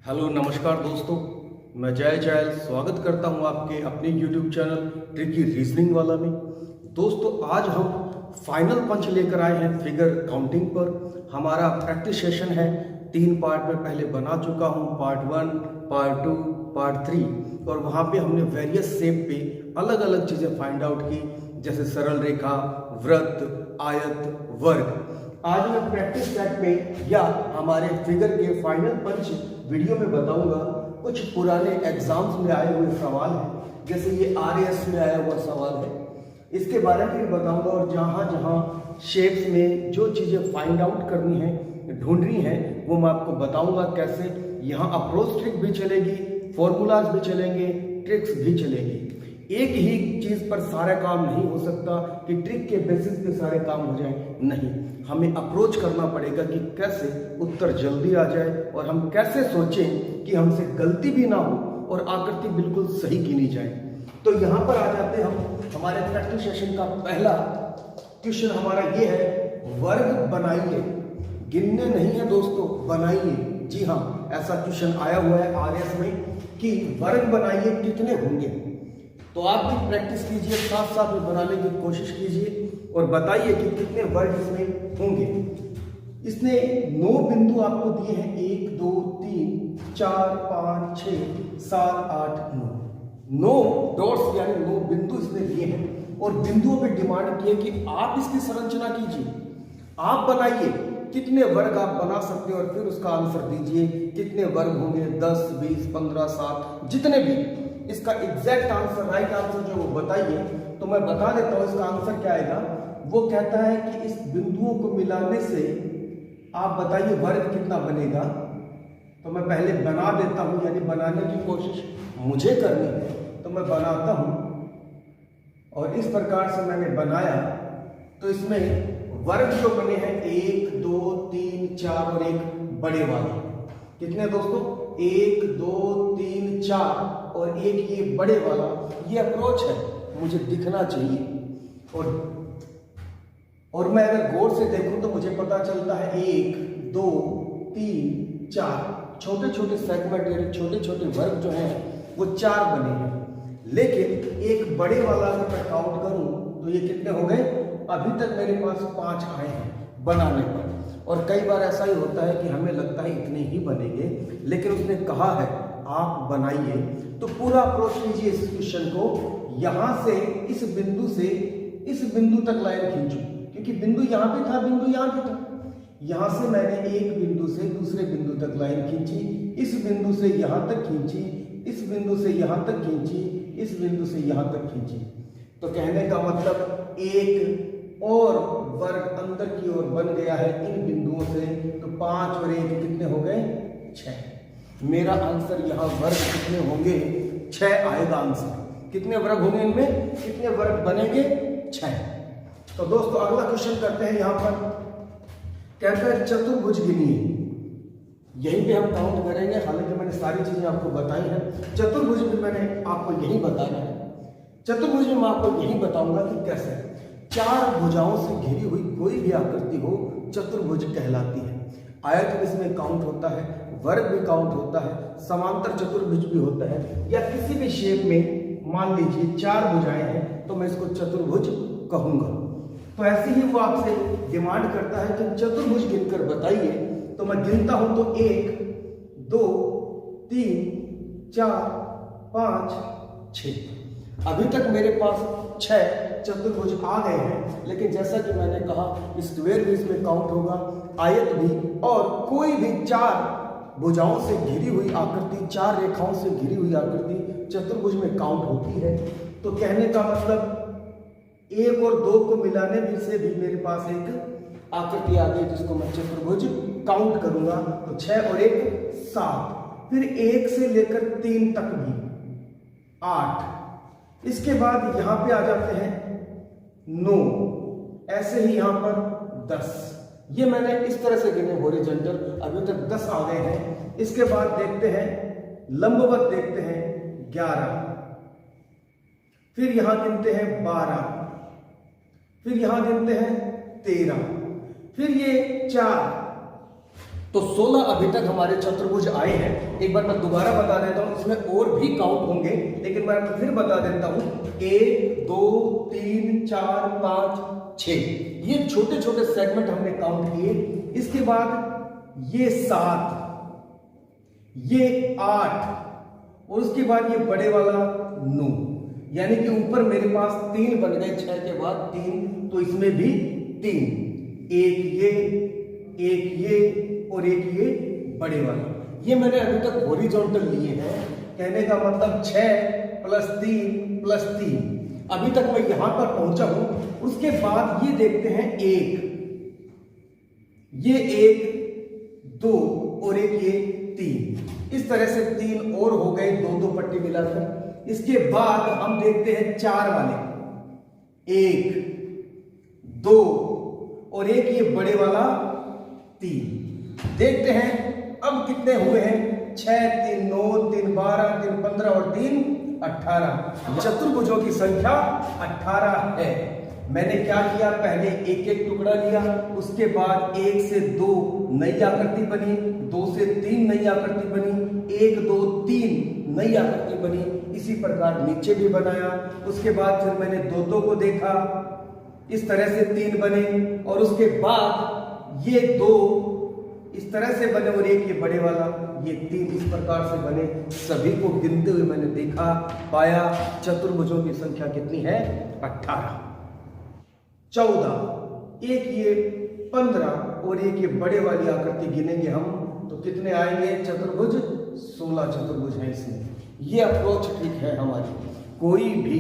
Hello नमस्कार दोस्तों, मैं जय जैल स्वागत करता हूं आपके अपने YouTube चैनल ट्रिकी रीजनिंग वाला में। दोस्तों आज हम फाइनल पंच लेकर आए हैं फिगर काउंटिंग पर। हमारा प्रैक्टिस सेशन है 3 पार्ट में पहले बना चुका हूं, पार्ट 1, पार्ट 2, पार्ट 3, और वहां पे हमने वेरियस शेप पे अलग अलग चीज़ें फाइंड आउट की, जैसे सरल रेखा, वृत्त, आयत, वर्ग। आज मैं प्रैक्टिस सेट में या हमारे फिगर के फाइनल पंच वीडियो में बताऊंगा कुछ पुराने एग्जाम्स में आए हुए सवाल हैं, जैसे ये RAS में आया हुआ सवाल है, इसके बारे में भी बताऊंगा। और जहां जहां शेप्स में जो चीज़ें फाइंड आउट करनी है, ढूंढनी है, वो मैं आपको बताऊंगा कैसे। यहाँ अप्रोच ट्रिक भी चलेगी, फॉर्मूलाज भी चलेंगे, ट्रिक्स भी चलेगी। एक ही चीज पर सारा काम नहीं हो सकता कि ट्रिक के बेसिस पे सारे काम हो जाए, नहीं, हमें अप्रोच करना पड़ेगा कि कैसे उत्तर जल्दी आ जाए और हम कैसे सोचें कि हमसे गलती भी ना हो और आकृति बिल्कुल सही गिनी जाए। तो यहाँ पर आ जाते हम हमारे प्रैक्टिस सेशन का पहला क्वेश्चन हमारा ये है, वर्ग बनाइए। गिनने नहीं है दोस्तों, बनाइए। जी हाँ, ऐसा क्वेश्चन आया हुआ है RAS में कि वर्ग बनाइए, कितने होंगे। तो आप भी प्रैक्टिस कीजिए, साथ साथ में बनाने की कोशिश कीजिए और बताइए कि कितने वर्ग इसमें होंगे। इसने 9 बिंदु आपको दिए हैं, 1 2 3 4 5 6 7 8 9 डॉट्स यानी 9 बिंदु इसने दिए हैं और बिंदुओं पे डिमांड की है कि आप इसकी संरचना कीजिए, आप बनाइए कितने वर्ग आप बना सकते हो और फिर उसका आंसर दीजिए कितने वर्ग होंगे, 10 20 15 7 जितने भी। इसका एग्जैक्ट आंसर, राइट आंसर जो वो बताइए। तो मैं बता देता हूं इसका आंसर क्या आएगा। वो कहता है कि इस बिंदुओं को मिलाने से आप बताइए वर्ग कितना बनेगा। तो मैं पहले बना देता हूं, यानी बनाने की कोशिश मुझे करनी है, तो मैं बनाता हूं। और इस प्रकार से मैंने बनाया तो इसमें वर्ग जो बने हैं 1 2 3 4 और एक बड़े वाले। कितने दोस्तों? 1 2 3 4 और एक ये बड़े वाला। ये अप्रोच है, मुझे दिखना चाहिए। और मैं अगर गौर से देखूं तो मुझे पता चलता है 1 2 3 4 छोटे छोटे सेगमेंट यानी छोटे छोटे वर्ग जो हैं वो 4 बने हैं। लेकिन एक बड़े वाला अगर मैं काउंट करूं तो ये कितने हो गए? अभी तक मेरे पास 5 आए हैं बनाने पर। और कई बार ऐसा ही होता है कि हमें लगता है इतने ही बनेंगे, लेकिन उसने कहा है आप बनाइए। तो पूरा अप्रोच कीजिए इस क्वेश्चन को। यहां से इस बिंदु तक लाइन खींचो, क्योंकि बिंदु यहां पे था, बिंदु यहां पे था। यहां से मैंने एक बिंदु से दूसरे बिंदु तक लाइन खींची, इस बिंदु से यहां तक खींची, इस बिंदु से यहां तक खींची, इस बिंदु से यहां तक खींची। तो कहने का मतलब एक और वर्ग अंदर की ओर बन गया है इन बिंदुओं से। तो 5 और 1 कितने हो गए? 6। मेरा आंसर यहाँ वर्ग कितने होंगे? 6 आएगा आंसर। कितने वर्ग होंगे इनमें? कितने वर्ग बनेंगे? 6। तो दोस्तों अगला क्वेश्चन करते हैं। यहाँ पर कहता है चतुर्भुज गिनिए। यहीं पे हम काउंट करेंगे, हालांकि मैंने सारी चीजें आपको बताई हैं। चतुर्भुज में मैंने आपको यही बताना है। चतुर्भुज में मैं आपको यही बताऊंगा कि कैसे 4 भुजाओं से घिरी हुई कोई भी आकृति हो चतुर्भुज कहलाती है। आयत इसमें काउंट होता है, वर्ग भी काउंट होता है, समांतर चतुर्भुज भी होता है, या किसी भी शेप में मान लीजिए 4 भुजाएं हैं तो मैं इसको चतुर्भुज कहूंगा। तो ऐसे ही वो आपसे डिमांड करता है कि चतुर्भुज गिनकर बताइए। तो मैं गिनता हूं तो 1 2 3 4 5 6। अभी तक मेरे पास 6 चतुर्भुज आ गए हैं, लेकिन जैसा कि मैंने कहा स्क्वायर भी इसमें काउंट होगा, आयत भी, और कोई भी 4 भुजाओं से घिरी हुई आकृति, 4 रेखाओं से घिरी हुई आकृति चतुर्भुज में काउंट होती है। तो कहने का मतलब 1 और 2 को मिलाने भी से भी मेरे पास एक आकृति आ गई जिसको मैं चतुर्भुज काउंट करूंगा। तो 6 और 1 7, फिर 1 से लेकर 3 तक भी 8। इसके बाद यहां पे आ जाते हैं 9, ऐसे ही यहां पर 10। ये मैंने इस तरह से गिने हॉरिजॉन्टल, अभी तक 10 आ गए हैं। इसके बाद देखते हैं लंबवत, देखते हैं 11, फिर यहां गिनते हैं 12, फिर यहां गिनते हैं 13, फिर ये 4, तो 16 अभी तक हमारे चतुर्भुज आए हैं। एक बार मैं दोबारा बता देता हूं, इसमें और भी काउंट होंगे, लेकिन मैं फिर बता देता हूं। 1 2 3 4 5 6 ये छोटे छोटे सेगमेंट हमने काउंट किए। इसके बाद ये 7, ये 8 और उसके बाद ये बड़े वाला 9, यानी कि ऊपर मेरे पास 3 बन गए, 6 के बाद 3, तो इसमें भी 3, एक ये और एक ये बड़े वाला। ये मैंने अभी तक हॉरिजॉन्टल लिए हैं, कहने का मतलब 6 + 3 + 3। अभी तक मैं यहां पर पहुंचा हूं। उसके बाद ये देखते हैं 1, ये 1 2 और एक ये 3। इस तरह से 3 और हो गए, 2 पट्टी मिलाकर। इसके बाद हम देखते हैं 4 वाले, 1 2 और एक ये बड़े वाला 3। देखते हैं अब कितने हुए हैं। 6 3 9 3 12 3 15 और 3 18। चतुर्भुजों की संख्या 18 है। मैंने क्या किया, पहले एक एक टुकड़ा लिया, उसके बाद 1 से 2 नई आकृति बनी, 2 से 3 नई आकृति बनी, 1 2 3 नई आकृति बनी। इसी प्रकार नीचे भी बनाया। उसके बाद फिर मैंने 2 को देखा, इस तरह से 3 बने और उसके बाद ये 2 इस तरह से बने और एक ये बड़े वाला, ये 3 इस प्रकार से बने। सभी को गिनते हुए मैंने देखा, पाया चतुर्भुजों की संख्या कितनी है, 18। 14, एक ये 15 और एक ये बड़े वाली आकृति गिनेंगे हम तो कितने आएंगे चतुर्भुज, 16 चतुर्भुज है इसमें। ये अप्रोच ठीक है हमारी। कोई भी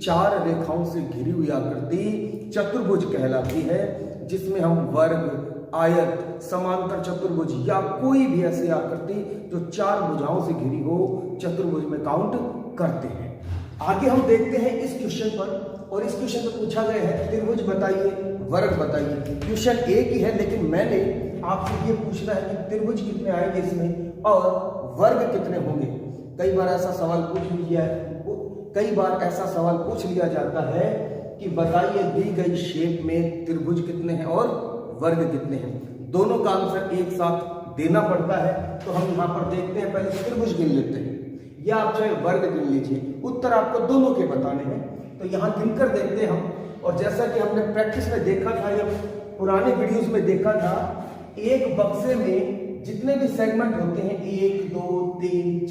4 रेखाओं से घिरी हुई आकृति चतुर्भुज कहलाती है, जिसमें हम वर्ग, आयत, समांतर चतुर्भुज या कोई भी ऐसी आकृति जो 4 भुजाओं से घिरी हो चतुर्भुज में काउंट करते हैं। आगे हम देखते हैं इस क्वेश्चन पर, और इस क्वेश्चन में पूछा गया है त्रिभुज बताइए, वर्ग बताइए। क्वेश्चन एक ही है, लेकिन मैंने आपसे ये पूछना है कि त्रिभुज कितने आएंगे इसमें और वर्ग कितने होंगे। कई बार ऐसा सवाल पूछ लिया जाता है कि बताइए दी गई शेप में त्रिभुज कितने हैं और वर्ग कितने हैं। दोनों का आंसर एक साथ देना पड़ता है। तो हम यहां पर देखते हैं, पहले त्रिभुज गिन लेते हैं या आप चाहे वर्ग गिन लीजिए, उत्तर आपको दोनों के बताने हैं। तो यहां गिनकर देखते हैं हम। और जैसा कि हमने प्रैक्टिस में देखा था या पुराने वीडियोस में देखा था, एक बक्से में जितने भी सेगमेंट होते हैं 1 2 3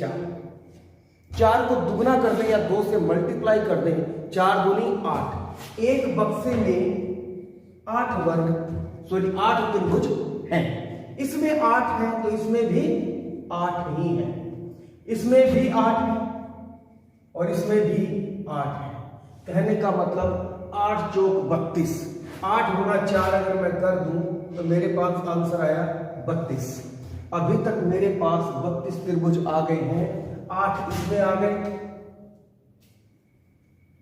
4 को दुगना कर दें या 2 से मल्टीप्लाई कर दें, 4 दूनी 8। एक बक्से में 8 त्रिभुज हैं। इसमें 8 है तो इसमें भी 8 ही है, इसमें भी 8 है और इसमें भी 8 है। कहने का मतलब 8 चौक 32, 8 गुना 4 अगर मैं कर दूं तो मेरे पास आंसर आया 32। अभी तक मेरे पास 32 त्रिभुज आ गए हैं। 8 इसमें आ गए,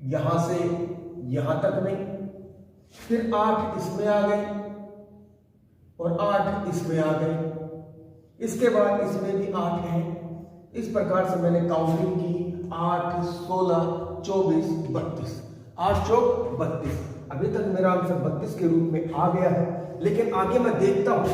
यहां से यहां तक में, फिर 8 इसमें आ गए और 8 इसमें आ गए। इसके बाद इसमें भी 8 है। इस प्रकार से मैंने काउंटिंग की, 8 16 24 32, 8 चौक 32। अभी तक मेरा आंसर 32 के रूप में आ गया है। लेकिन आगे मैं देखता हूं,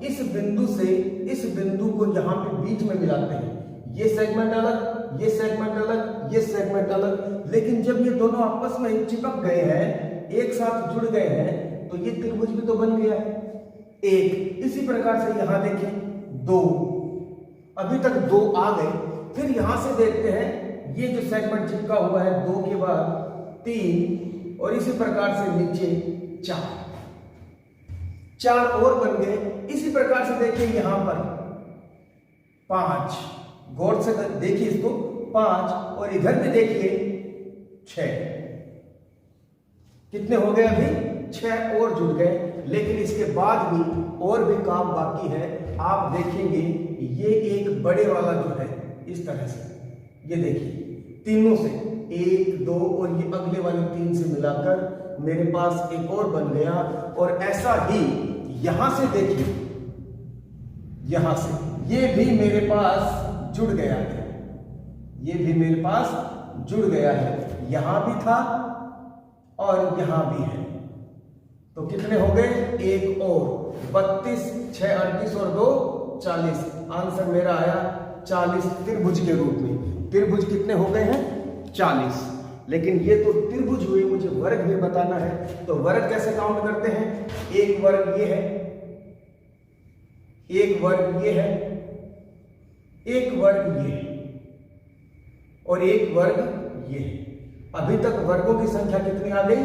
इस बिंदु से इस बिंदु को यहां पे बीच में मिलाते हैं। ये सेगमेंट अलग, ये सेगमेंट अलग, ये सेगमेंट अलग, लेकिन जब ये दोनों आपस में चिपक गए हैं, एक साथ जुड़ गए हैं, तो ये त्रिभुज भी तो बन गया है एक। इसी प्रकार से यहां देखें 2, अभी तक 2 आ गए। फिर यहां से देखते हैं ये जो सेगमेंट चिपका हुआ है 2 के बाद 3 और इसी प्रकार से नीचे 4 और बन गए। इसी प्रकार से देखिए यहां पर 5, गौर से देखिए इसको, 5 और इधर भी देखिए 6। कितने हो गए अभी? 6 और जुड़ गए। लेकिन इसके बाद भी और भी काम बाकी है। आप देखेंगे ये एक बड़े वाला जो है इस तरह से, ये देखिए तीनों से 1 2 और ये अगले वाले 3 से मिलाकर मेरे पास एक और बन गया। और ऐसा ही यहां से देखिए, यहां से ये भी मेरे पास जुड़ गया है, ये भी मेरे पास जुड़ गया है। यहां भी था और यहां भी है। तो कितने हो गए, एक और 32, 6 38 और 2 40। आंसर मेरा आया 40 त्रिभुज के रूप में। त्रिभुज कितने हो गए हैं, 40। लेकिन ये तो त्रिभुज हुए, मुझे वर्ग भी बताना है। तो वर्ग कैसे काउंट करते हैं, एक वर्ग ये है, एक वर्ग ये है, एक वर्ग ये है और एक वर्ग ये है। अभी तक वर्गों की संख्या कितनी आ गई,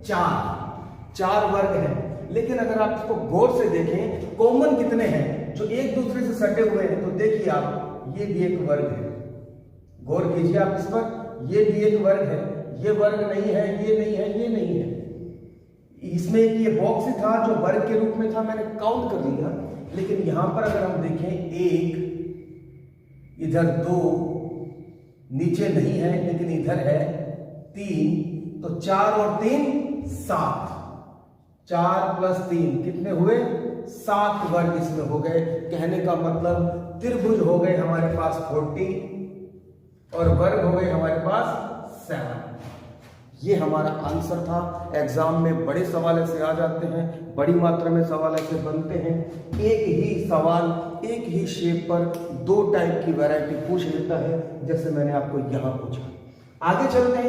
4 वर्ग हैं। लेकिन अगर आप इसको गौर से देखें, कॉमन कितने हैं जो एक दूसरे से सटे हुए हैं, तो देखिए आप, ये भी एक वर्ग है। गौर कीजिए आप इस पर, ये भी एक वर्ग है, ये वर्ग नहीं है, ये नहीं है, ये नहीं है। इसमें एक ये बॉक्स ही था जो वर्ग के रूप में था, मैंने काउंट कर लिया। लेकिन यहां पर अगर हम देखें, एक, इधर 2, नीचे नहीं है लेकिन इधर है 3, तो 4 और 3 7, 4 + 3 कितने हुए, 7 वर्ग इसमें हो गए। कहने का मतलब त्रिभुज हो गए हमारे पास 40 और वर्ग हो गए हमारे पास 7। ये हमारा आंसर था। एग्जाम में बड़े सवाल ऐसे आ जाते हैं, बड़ी मात्रा में सवाल ऐसे बनते हैं। एक ही सवाल एक ही शेप पर 2 टाइप की वैरायटी पूछ लेता है, जैसे मैंने आपको यहां पूछा। आगे चलते हैं।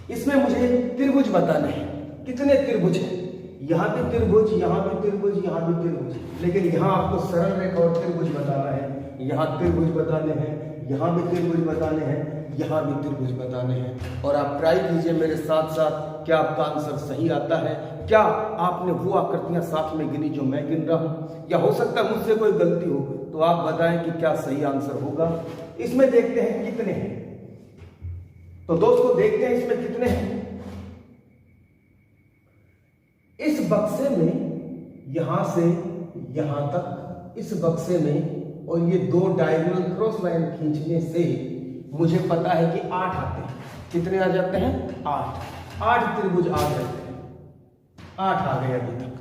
इसमें मुझे त्रिभुज बताने हैं, कितने त्रिभुज हैं। यहां भी त्रिभुज, यहां भी त्रिभुज, यहां भी त्रिभुज। लेकिन यहां आपको सरल रेखा और त्रिभुज बताना है, यहां त्रिभुज बताने हैं, यहां भी त्रिभुज बताने हैं, यहां भी त्रिभुज बताने हैं। और आप ट्राई कीजिए मेरे साथ साथ, क्या आपका आंसर सही आता है, क्या आपने वो आकृतियां साथ में गिनी जो मैं गिन रहा हूं, या हो सकता है मुझसे कोई गलती हो, तो आप बताएं कि क्या सही आंसर होगा। इसमें देखते हैं कितने हैं। तो दोस्तों देखते हैं इसमें कितने हैं। इस बक्से में यहां से यहां तक, इस बक्से में, और ये 2 डायगोनल क्रॉस लाइन खींचने से मुझे पता है कि 8 आते हैं। कितने आ जाते हैं, 8 त्रिभुज आ जाते हैं। 8 आ गए अभी तक।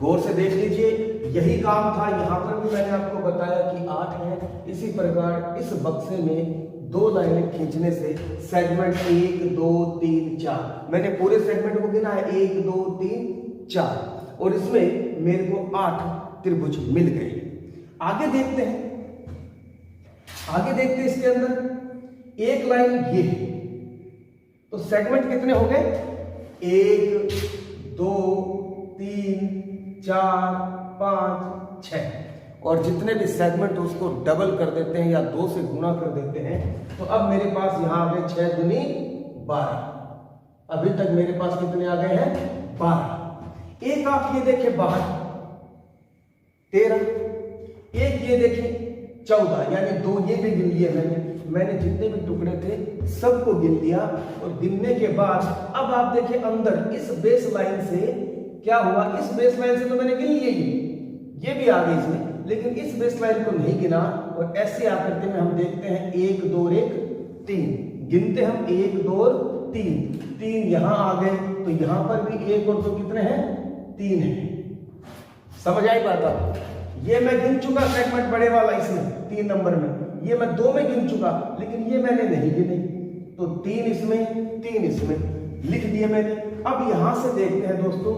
गौर से देख लीजिए, यही काम था, यहां पर भी मैंने आपको बताया कि 8 है। इसी प्रकार इस बक्से में 2 लाइनें खींचने से सेगमेंट 1 2 3 4, मैंने पूरे सेगमेंट को गिना है 1 2 3 4, और इसमें मेरे को 8 त्रिभुज मिल गए। आगे देखते हैं, इसके अंदर एक लाइन ये है, तो सेगमेंट कितने हो गए, 1 2 3 4 5 6, और जितने भी सेगमेंट उसको डबल कर देते हैं या 2 से गुणा कर देते हैं, तो अब मेरे पास यहां आ गए 6 दूनी 12। अभी तक मेरे पास कितने आ गए हैं, 12। एक आप ये देखें बाहर 13, एक ये देखें 14, यानी 2 ये भी गिन लिए मैंने जितने भी टुकड़े थे सबको गिन लिया। और गिनने के बाद अब आप देखें अंदर इस बेस लाइन से क्या हुआ, इस बेस लाइन से तो मैंने गिन लिए, ये भी आ गई इसमें, लेकिन इस बेस लाइन को नहीं गिना। और ऐसे आकृति में हम देखते हैं 1 2 और 1 3, गिनते हम 1 2 और 3 यहां आ गए, तो यहां पर भी 1 और 2 कितने हैं, 3 है। समझ आई बात आप, ये मैं गिन चुका सेगमेंट बड़े वाला इसमें 3 नंबर में, ये मैं 2 में गिन चुका, लेकिन ये मैंने नहीं गिने, तो 3 इसमें 3 इसमें लिख दिए मैंने। अब यहां से देखते हैं दोस्तों,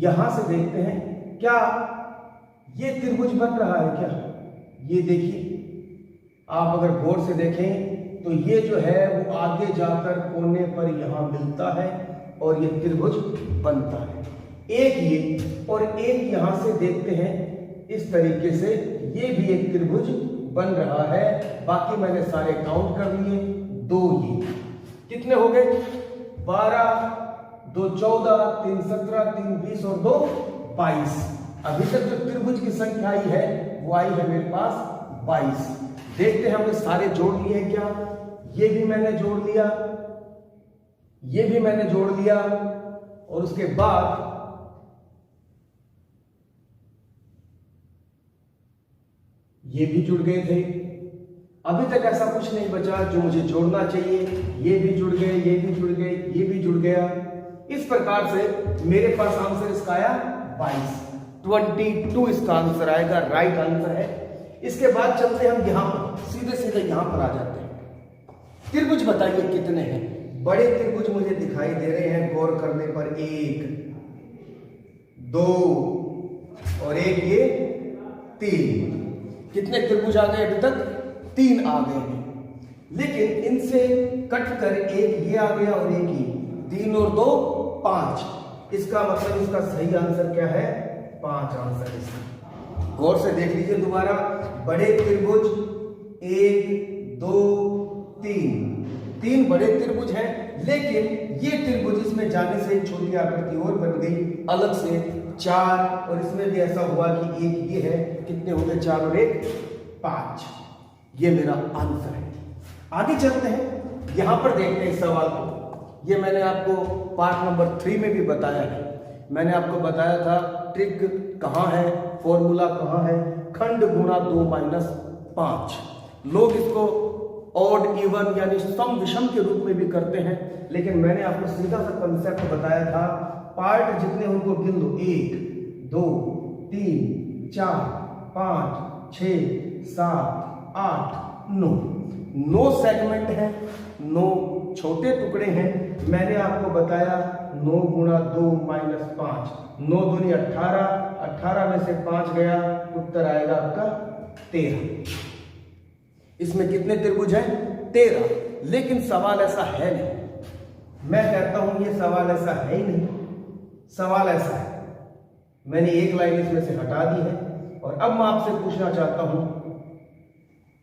यहां से देखते हैं क्या ये त्रिभुज बन रहा है क्या। ये देखिए, आप अगर गौर से देखें तो ये जो है वो आगे जाकर कोने पर यहां मिलता है और ये त्रिभुज बनता है। एक ये और एक यहां से देखते हैं, इस तरीके से ये भी एक त्रिभुज बन रहा है। बाकी मैंने सारे काउंट कर लिए, 2 ये कितने हो गए, 12 2 14 3 17 3 20 और 2 22। अभी तक जो त्रिभुज की संख्या आई है वो आई है मेरे पास 22। देखते हैं हमने सारे जोड़ लिए हैं क्या। ये भी मैंने जोड़ लिया, ये भी मैंने जोड़ लिया, और उसके बाद ये भी जुड़ गए थे। अभी तक ऐसा कुछ नहीं बचा जो मुझे जोड़ना चाहिए। ये भी जुड़ गए, ये भी जुड़ गए, ये भी जुड़ गया। इस प्रकार से मेरे पास आंसर इसका आया 22 इसका आंसर आएगा, राइट आंसर है। इसके बाद चलते हम यहां पर, सीधे सीधे यहां पर आ जाते हैं। त्रिभुज बताइए कितने हैं। बड़े त्रिभुज मुझे दिखाई दे रहे हैं गौर करने पर, 1 2 और एक ये 3। कितने त्रिभुज आ गए अभी तक? 3 आ गए हैं। लेकिन इनसे कट कर एक ये आ गया और एक ये, 3 और 2 5। इसका मतलब इसका सही आंसर क्या है? 5 आंसर इसका। गौर से देख लीजिए दोबारा, बड़े त्रिभुज 1 2 3 बड़े त्रिभुज हैं, लेकिन ये त्रिभुज इसमें जाने से एक छोटी आकृति और बन गई अलग से 4, और इसमें भी ऐसा हुआ कि एक ये है। कितने हो गए? 4 और 1 5। ये मेरा आंसर है। आगे चलते हैं, यहां पर देखते हैं इस सवाल को। ये मैंने आपको पार्ट नंबर 3 में भी बताया है। मैंने आपको बताया था ट्रिक कहां है, फॉर्मूला कहां है, खंड गुणा 2 माइनस 5। लोग इसको ऑड इवन यानी सम विषम के रूप में भी करते हैं, लेकिन मैंने आपको सीधा सा कंसेप्ट बताया था। पार्ट जितने उनको गिन लो, 1 2 3 4 5 6 7 8 9। 9 सेगमेंट है, 9 छोटे टुकड़े हैं। मैंने आपको बताया 9 गुणा 2 माइनस 5, 9 दूनी 18, 18 में से 5 गया, उत्तर आएगा आपका 13। इसमें कितने त्रिभुज हैं? 13। लेकिन सवाल ऐसा है नहीं। मैं कहता हूं ये सवाल ऐसा है ही नहीं। सवाल ऐसा है, मैंने एक लाइन इसमें से हटा दी है, और अब मैं आपसे पूछना चाहता हूं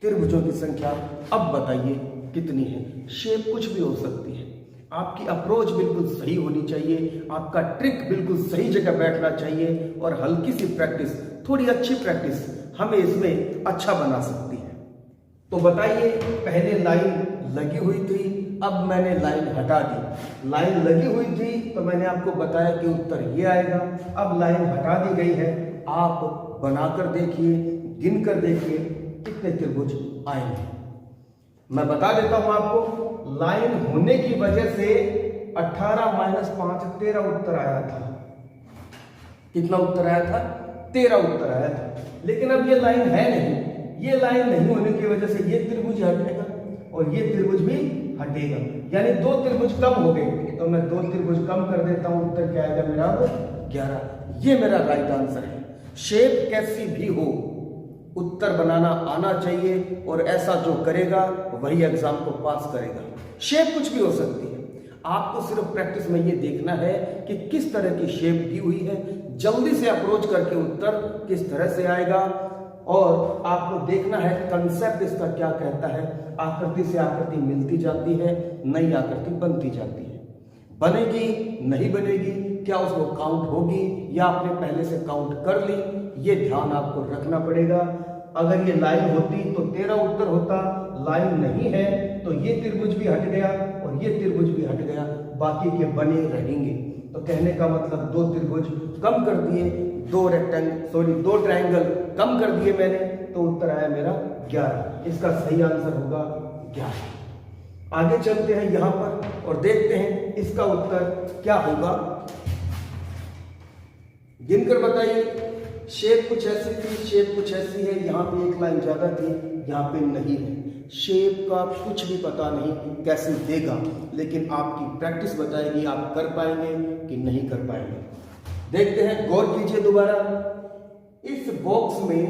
त्रिभुजों की संख्या अब बताइए कितनी है। शेप कुछ भी हो सकती है, आपकी अप्रोच बिल्कुल सही होनी चाहिए, आपका ट्रिक बिल्कुल सही जगह बैठना चाहिए, और हल्की सी प्रैक्टिस, थोड़ी अच्छी प्रैक्टिस हमें इसमें अच्छा बना सकती है। तो बताइए, पहले लाइन लगी हुई थी, अब मैंने लाइन हटा दी। लाइन लगी हुई थी तो मैंने आपको बताया कि उत्तर ये आएगा। अब लाइन हटा दी गई है, आप बनाकर देखिए, गिनकर देखिए कितने त्रिभुज आएंगे। मैं बता देता हूं आपको, लाइन होने की वजह से 18 माइनस 5 13 उत्तर आया था। कितना उत्तर आया था? 13 उत्तर आया था। लेकिन अब ये लाइन है नहीं, ये लाइन नहीं होने की वजह से ये त्रिभुज हटेगा और ये त्रिभुज भी हटेगा, यानी 2 त्रिभुज कम हो गए। तो मैं 2 त्रिभुज कम कर देता हूं, उत्तर क्या आएगा मेरा? 11। ये मेरा राइट आंसर है। शेप कैसी भी हो, उत्तर बनाना आना चाहिए, और ऐसा जो करेगा वही एग्जाम को पास करेगा। शेप कुछ भी हो सकती है, आपको सिर्फ प्रैक्टिस में ये देखना है कि किस तरह की शेप दी हुई है, जल्दी से अप्रोच करके उत्तर किस तरह से आएगा, और आपको देखना है कंसेप्ट इसका क्या कहता है। आकृति से आकृति मिलती जाती है, नई आकृति बनती जाती है। बनेगी नहीं बनेगी, क्या उसको काउंट होगी या आपने पहले से काउंट कर ली, ये ध्यान आपको रखना पड़ेगा। अगर ये लाइन होती तो 13 उत्तर होता, लाइन नहीं है तो ये त्रिभुज भी हट गया और ये त्रिभुज भी हट गया, बाकी के बने रहेंगे। तो कहने का मतलब 2 त्रिभुज कम कर दिए, 2 ट्रायंगल कम कर दिए मैंने, तो उत्तर आया मेरा 11। इसका सही आंसर होगा 11। आगे चलते हैं यहां पर और देखते हैं इसका उत्तर क्या होगा। गिनकर बताइए। शेप कुछ ऐसी थी, शेप कुछ ऐसी है, यहाँ पे एक लाइन ज्यादा थी, यहाँ पे नहीं है। शेप का कुछ भी पता नहीं कैसे देगा, लेकिन आपकी प्रैक्टिस बताएगी आप कर पाएंगे कि नहीं कर पाएंगे। देखते हैं, गौर कीजिए दोबारा। इस बॉक्स में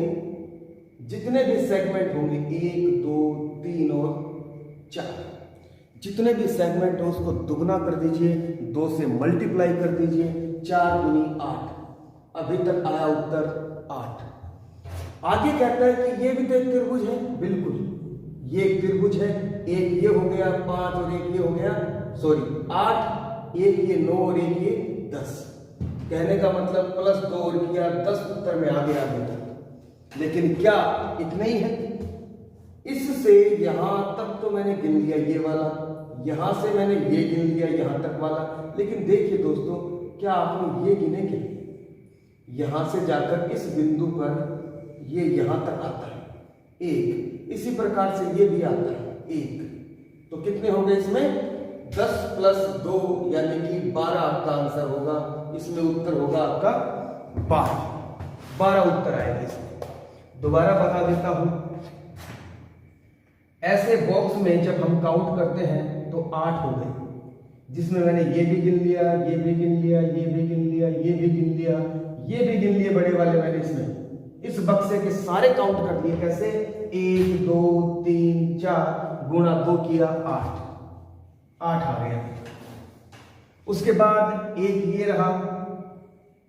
जितने भी सेगमेंट होंगे, 1 2 3 और 4, जितने भी सेगमेंट हो उसको दुगना कर दीजिए, 2 से मल्टीप्लाई कर दीजिए, 4 दूनी 8। अभी तक आया उत्तर 8। आगे कहता है कि ये भी तो एक त्रिभुज है, बिल्कुल ये एक त्रिभुज है। एक ये हो गया 5 और एक ये हो गया 8, एक ये 9 और एक ये 10। कहने का मतलब प्लस 2 और किया 10 उत्तर में आ गया अभी तक। लेकिन क्या इतना ही है? इससे यहां तक तो मैंने गिन लिया ये वाला, यहां से मैंने ये गिन लिया यहां तक वाला। लेकिन देखिए दोस्तों, क्या आपने ये गिने क्या? यहां से जाकर इस बिंदु पर ये यहां तक आता है 1, इसी प्रकार से ये भी आता है 1। तो कितने हो गए इसमें? 10 प्लस 2 यानी कि 12 आपका आंसर होगा। इसमें उत्तर होगा आपका 12 उत्तर आएगा इसमें। दोबारा बता देता हूं, ऐसे बॉक्स में जब हम काउंट करते हैं तो 8 हो गए, जिसमें मैंने ये भी गिन लिया, ये भी गिन लिया, ये भी गिन लिया, ये भी गिन लिया, ये भी गिन लिए बड़े वाले मैंने इसमें इस बक्से के सारे काउंट कर लिए। कैसे? 1 2 3 4 गुणा 2 किया 8 आ गया। उसके बाद एक ये रहा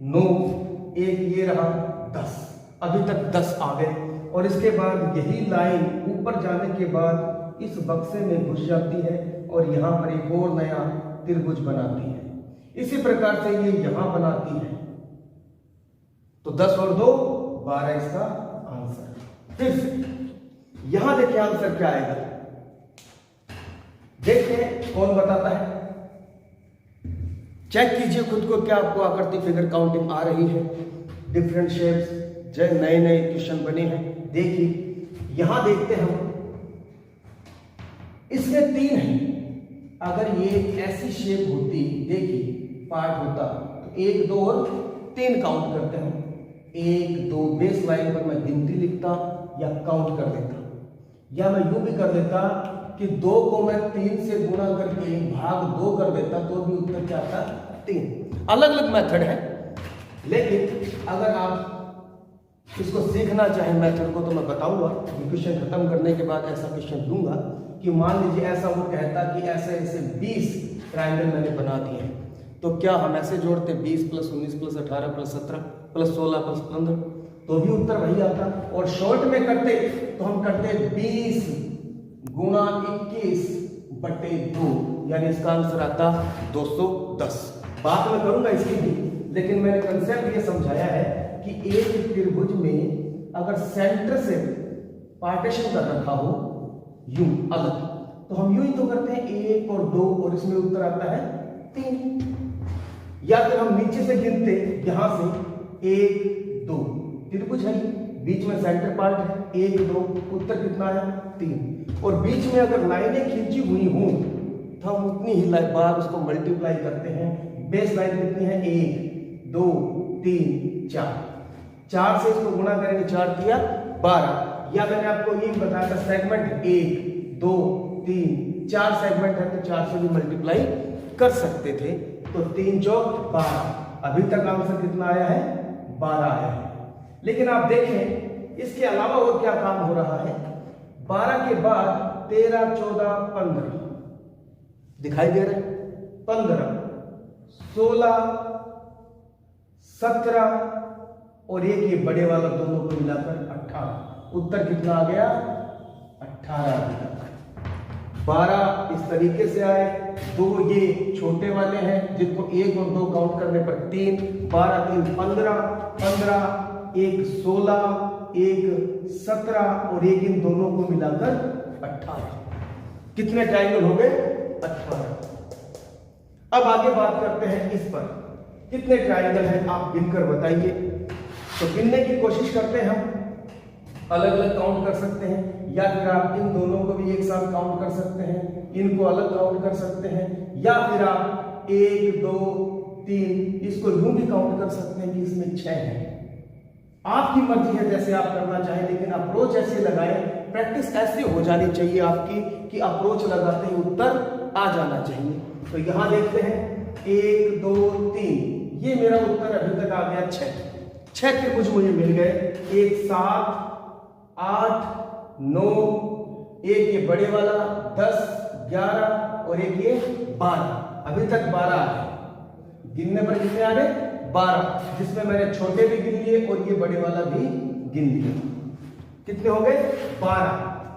9, एक ये रहा 10, अभी तक 10 आ गए। और इसके बाद यही लाइन ऊपर जाने के बाद इस बक्से में घुस जाती है और यहाँ पर एक और नया त्रिभुज बनाती है। इसी प्रकार से ये यहां बनाती है। तो 10 और 2 12 इसका आंसर। फिर से यहां देखिए आंसर क्या आएगा, देखिए कौन बताता है। चेक कीजिए खुद को, क्या आपको आकृति फिगर काउंटिंग आ रही है। डिफरेंट शेप्स जो नए नए क्वेश्चन बने हैं। देखिए यहां देखते हैं हम, इसमें 3 है। अगर ये ऐसी शेप होती, देखिए पार्ट होता, तो 1 2 और 3 काउंट करते हैं। 1 2 बेस लाइन पर मैं गिनती लिखता या काउंट कर देता, या मैं यूं भी कर देता कि 2 को मैं 3 से गुणा करके भाग 2 कर देता, तो भी उत्तर क्या आता? 3। अलग अलग मेथड है, लेकिन अगर आप इसको सीखना चाहें मेथड को, तो मैं बताऊंगा। क्वेश्चन खत्म करने के बाद ऐसा क्वेश्चन दूंगा कि मान लीजिए ऐसा वो कहता कि ऐसे ऐसे 20 ट्रायंगल मैंने बना दिए हैं, तो क्या हम ऐसे जोड़ते 20 + 19 + 18 + 17 + 16 + 15, तो भी उत्तर वही आता। और शॉर्ट में करते तो हम करते 20 गुणा 21/2, यानी इसका आंसर आता 210। बात मैं करूंगा इसकी भी, लेकिन मैंने कंसेप्ट ये समझाया है कि एक त्रिभुज में अगर सेंटर से पार्टीशन कर रखा हो यूं अलग, तो हम यूं ही तो करते हैं 1 और 2, और इसमें उत्तर आता है 3। या फिर हम नीचे से गिनते, यहां से 1 2 त्रिभुज है, बीच में सेंटर पार्ट है, 1 2, उत्तर कितना है? 3। और बीच में अगर लाइनें खींची हुई हों तो हम उतनी ही बार उसको मल्टीप्लाई करते हैं। बेस लाइन कितनी है? 1 2 3 4, 4 से इसको गुणा करेंगे, 4 किया 12। या मैंने आपको ये बताया था सेगमेंट 1 2 3 4 सेगमेंट है, तो 4 से भी मल्टीप्लाई कर सकते थे। तो 3 चौक 12, अभी तक आंसर कितना आया है? 12 आया है। लेकिन आप देखें इसके अलावा और क्या काम हो रहा है। 12 के बाद 13 14 15 दिखाई दे रहा है, 15 16 17 और एक ये बड़े वाला दोनों को मिलाकर 18। उत्तर कितना आ गया? 18। 12 इस तरीके से आए, 2 ये छोटे वाले हैं जिनको 1 और 2 काउंट करने पर 3, 12 3 15, 15 1 16, 1 17 और एक इन दोनों को मिलाकर 18। कितने ट्रायंगल हो गए? 18। अब आगे बात करते हैं इस पर, कितने ट्रायंगल हैं आप गिनकर बताइए। तो गिनने की कोशिश करते हैं हम, अलग अलग काउंट कर सकते हैं, या फिर आप इन दोनों को भी एक साथ काउंट कर सकते हैं, इनको अलग काउंट कर सकते हैं, या फिर आप 1 2 3 इसको यूं भी काउंट कर सकते हैं कि इसमें 6 है। आपकी मर्जी है जैसे आप करना चाहें, लेकिन अप्रोच ऐसे लगाएं, प्रैक्टिस ऐसी हो जानी चाहिए आपकी कि अप्रोच लगाते ही उत्तर आ जाना चाहिए। तो यहां देखते हैं 1 2 3, ये मेरा उत्तर अभी तक आ गया 6 त्रिभुज मुझे मिल गए। एक 7 8 9, एक ये बड़े वाला 10 11 और एक ये 12, अभी तक 12 आ गए। गिनने पर कितने आ गए? 12, जिसमें मैंने छोटे भी गिन लिए और ये बड़े वाला भी गिन लिया। कितने हो गए? 12।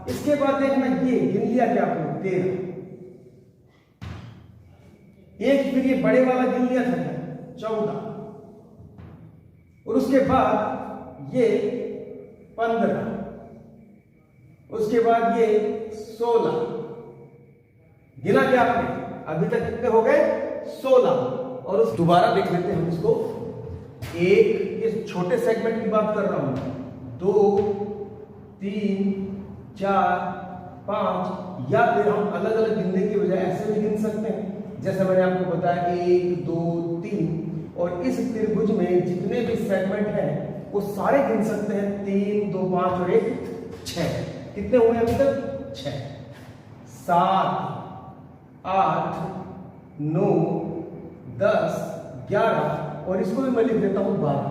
इसके बाद देखना ये गिन लिया क्या आपने? 13। एक फिर ये बड़े वाला गिन लिया था 14, और उसके बाद ये 15, उसके बाद ये 16। गिना क्या आपने? अभी तक कितने हो गए? 16। और उस दोबारा देख लेते हैं हम इसको। एक इस छोटे सेगमेंट की बात कर रहा हूं, 2 3 4 5, या फिर हम अलग अलग गिनने की बजाय ऐसे भी गिन सकते हैं, जैसे मैंने आपको बताया 1 2 3, और इस त्रिभुज में जितने भी सेगमेंट हैं वो सारे गिन सकते हैं। 3 2 5 और 1 6। कितने हुए अभी तक? 6 7 8 9, 10, 11 और इसको भी मैं लिख देता हूं 12।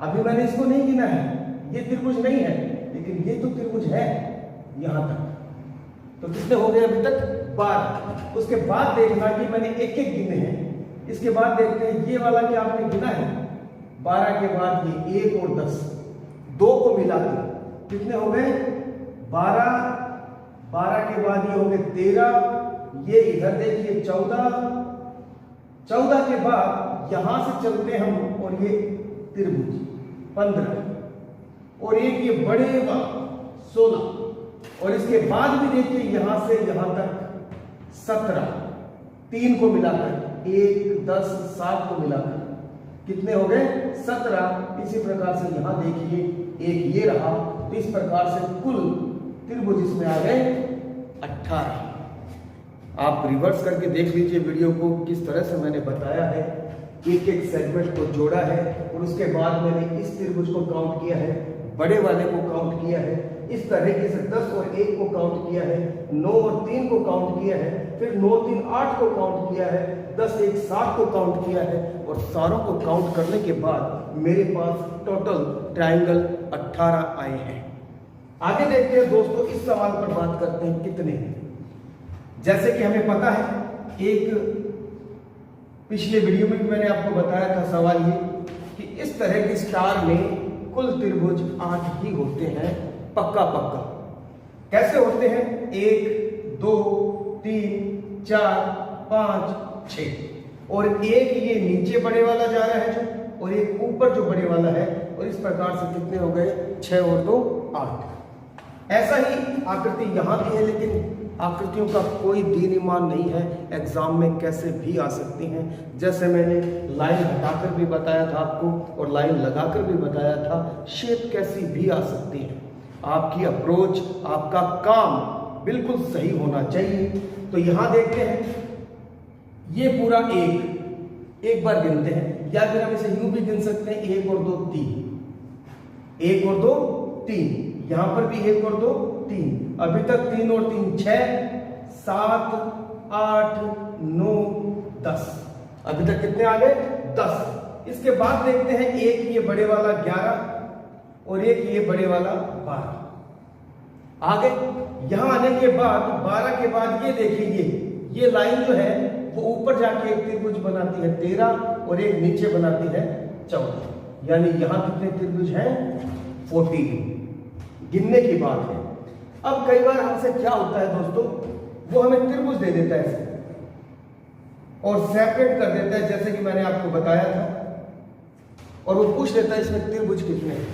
अभी मैंने इसको नहीं गिना है, ये त्रिभुज नहीं है, लेकिन ये तो त्रिभुज है यहां तक। तो कितने हो गए अभी तक? 12। उसके बाद देखना कि मैंने एक एक गिने हैं। इसके बाद देखते हैं ये वाला क्या आपने गिना है? 12 के बाद ये 1 और 10, 2 को मिला के कितने हो गए? 12। 12 के बाद ये हो गए 13, ये इधर देखिए 14। 14 के बाद यहां से चलते हम और ये त्रिभुज 15 और एक ये बड़े 16 और इसके बाद भी देखिए यहां से यहां तक 17। 3 को मिलाकर 1, 10, 7 को मिलाकर कितने हो गए? 17। इसी प्रकार से यहां देखिए एक ये रहा, तो इस प्रकार से कुल त्रिभुज इसमें आ गए 18। आप रिवर्स करके देख लीजिए वीडियो को, किस तरह से मैंने बताया है, एक एक सेगमेंट को जोड़ा है और उसके बाद मैंने इस त्रिभुज को काउंट किया है, बड़े वाले को काउंट किया है, इस तरीके से 10 और 1 को काउंट किया है, 9 और 3 को काउंट किया है, फिर 9, 3, 8 को काउंट किया है, 10, 1, 7 को काउंट किया है और सारों को काउंट करने के बाद मेरे पास टोटल ट्रायंगल 18 आए हैं। आगे देखते हैं दोस्तों, इस सवाल पर बात करते हैं कितने हैं। जैसे कि हमें पता है, एक पिछले वीडियो में भी मैंने आपको बताया था सवाल ये कि इस तरह के स्टार में कुल त्रिभुज 8 ही होते हैं, पक्का पक्का। कैसे होते हैं? 1, 2, 3, 4, 5, 6 और एक ये नीचे बड़े वाला जा रहा है जो, और एक ऊपर जो बड़े वाला है, और इस प्रकार से कितने हो गए? 6 और 2, 8। ऐसा ही आकृति यहां भी है, लेकिन आकृतियों का कोई दीन ईमान नहीं है, एग्जाम में कैसे भी आ सकती हैं। जैसे मैंने लाइन हटाकर भी बताया था आपको और लाइन लगाकर भी बताया था, शेप कैसी भी आ सकती है। आपकी अप्रोच, आपका काम बिल्कुल सही होना चाहिए। तो यहां देखते हैं, ये पूरा एक बार गिनते हैं, या फिर हम इसे यूं भी गिन सकते हैं, 1 और 2, 3, 1 और 2, 3, यहां पर भी 1 और 2, 3, अभी तक 3 और 3 6, 7, 8, 9, 10, अभी तक कितने आ गए? 10। इसके बाद देखते हैं, एक ये बड़े वाला 11 और एक ये बड़े वाला 12। आगे यहां आने के बाद 12 के बाद ये देखिए, ये लाइन जो है वो ऊपर जाके एक त्रिभुज बनाती है 13 और एक नीचे बनाती है 14, यानी यहां कितने त्रिभुज हैं? 14। गिनने की बात है। अब कई बार हमसे क्या होता है दोस्तों, वो हमें त्रिभुज दे देता है ऐसे और सेपरेट कर देता है, जैसे कि मैंने आपको बताया था, और वो पूछ लेता है इसमें त्रिभुज कितने हैं।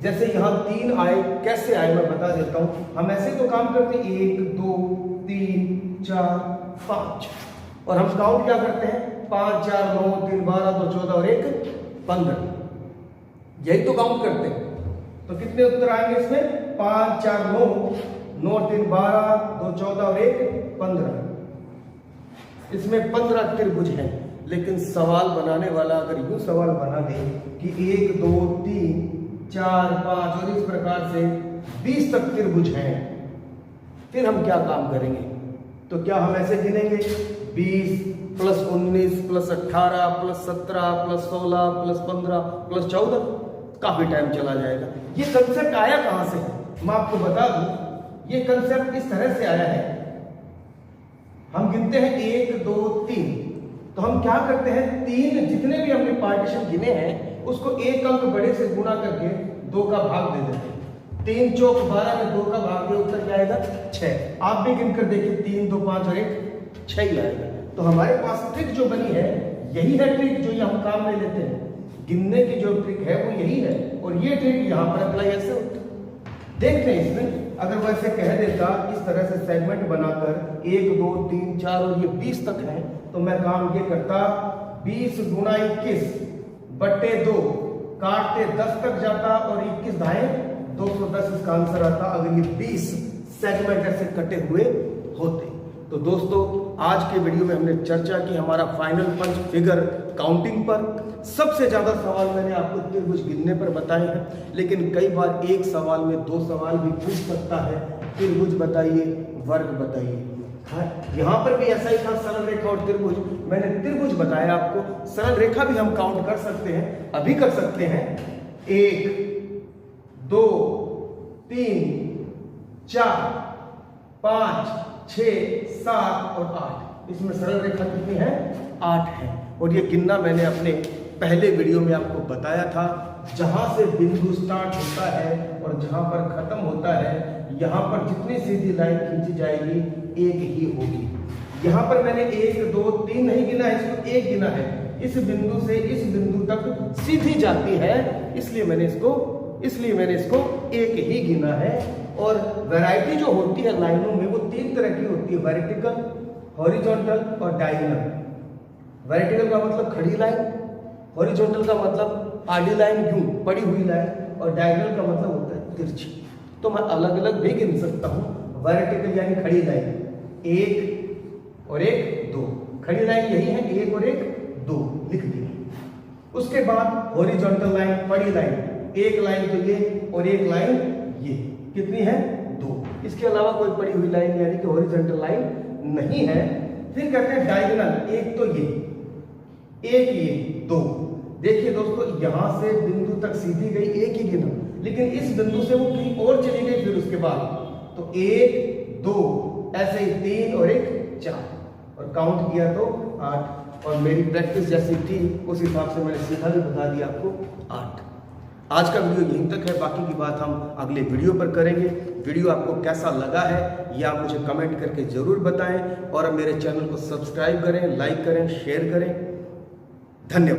जैसे यहां 3 आए, कैसे आए मैं बता देता हूं। हम ऐसे तो काम करते हैं 1, 2, 3, 4, 5 और हम काउंट क्या करते हैं? 5, 4, 9, 3, 12, 2, 14 और 1, 15। यही तो काउंट करते हैं। तो कितने उत्तर आएंगे इसमें? 5, 4, 9, 9, 3, 12, 2, 14 और 1, 15। इसमें 15 त्रिभुज हैं, लेकिन सवाल बनाने वाला अगर यूं सवाल बना दे कि 1, 2, 3, 4, 5 और इस प्रकार से 20 तक त्रिभुज हैं, फिर हम क्या काम करेंगे? तो क्या हम ऐसे गिनेंगे 20 plus 19 plus 18 plus 17 plus 16 plus 15 plus 14? काफी टाइम चला जाएगा। ये कंसेप्ट आया कहां से? मैं आपको बता दूं, ये कंसेप्ट इस तरह से आया है। हम गिनते हैं 1, 2, 3, तो हम क्या करते हैं, 3 जितने भी हमने पार्टीशन गिने हैं उसको एक अंक बड़े से गुणा करके 2 का भाग दे देते हैं। 3 चौक 12 में 2 का भाग दे, उत्तर क्या आएगा? 6। आप भी गिनकर देखिए, 3, 2, 5 और 1, 6 ही आएगा। तो हमारे पास ट्रिक जो बनी है, यही है ट्रिक जो ये हम काम में लेते हैं। गिनने की जो ट्रिक है वो यही है, और ये ट्रिक यहां पर अप्लाई ऐसे होती है। देखते हैं इसमें, अगर वैसे कह देता इस तरह से सेगमेंट बनाकर 1, 2, 3, 4 और ये 20 तक है, तो मैं काम ये करता 20 गुणा 21 बट्टे 2, काटते 10 तक जाता और 21 दाएं 210 इसका आंसर आता, अगर ये 20 सेगमेंट ऐसे कटे हुए होते। तो दोस्तों, आज के वीडियो में हमने चर्चा की हमारा फाइनल पंच फिगर काउंटिंग पर। सबसे ज्यादा सवाल मैंने आपको त्रिभुज गिनने पर बताए हैं, लेकिन कई बार एक सवाल में 2 सवाल भी पूछ सकता है। त्रिभुज बताइए, वर्ग बताइए। यहाँ पर भी ऐसा ही था, सरल रेखा और त्रिभुज। मैंने त्रिभुज बताया आपको, सरल रेखा भी हम काउंट कर सकते हैं, अभी कर सकते हैं। 1 2 3 4 5 6 7 और 8। इसमें सरल रेखा कितनी है? 8 है। और ये गिनना मैंने अपने पहले वीडियो में आपको बताया था, जहां से बिंदु स्टार्ट होता है और जहां पर खत्म होता है, यहाँ पर जितनी सीधी लाइन खींची जाएगी एक ही होगी। यहाँ पर मैंने 1 2 3 नहीं गिना है, इसको 1 गिना है। इस बिंदु से इस बिंदु तक सीधी जाती है, इसलिए मैंने इसको 1 ही गिना है। और वैरायटी जो होती है लाइनों में वो 3 तरह की होती है, वर्टिकल, हॉरिजॉन्टल और डायगोनल। वर्टिकल का मतलब खड़ी लाइन, हॉरिजॉन्टल का मतलब आडी लाइन, यूं पड़ी हुई लाइन, और डायगोनल का मतलब होता है तिरछी। तो मैं अलग अलग भी गिन सकता हूं। वर्टिकल यानी खड़ी लाइन 1 और 1 2, खड़ी लाइन यही है, 1 और 1 2 लिख दिया। उसके बाद हॉरिजॉन्टल लाइन, पड़ी लाइन, एक लाइन तो ये और एक लाइन ये, कितनी है? 2। इसके अलावा कोई पड़ी हुई लाइन यानी कि हॉरिजॉन्टल लाइन नहीं है। फिर कहते हैं डायगोनल, एक तो ये, एक ये, 2। देखिए दोस्तों, यहां से बिंदु तक सीधी गई, एक ही गिना, लेकिन इस बिंदु से वो कहीं और चली गई फिर उसके बाद, तो 1 2, ऐसे ही 3 और 1 4, और काउंट किया तो 8। और मेरी प्रैक्टिस जैसी थी उस हिसाब से मैंने सीधा भी बता दिया आपको 8। आज का वीडियो यहीं तक है, बाकी की बात हम अगले वीडियो पर करेंगे। वीडियो आपको कैसा लगा है या आप मुझे कमेंट करके जरूर बताएं, और मेरे चैनल को सब्सक्राइब करें, लाइक करें, शेयर करें। धन्यवाद।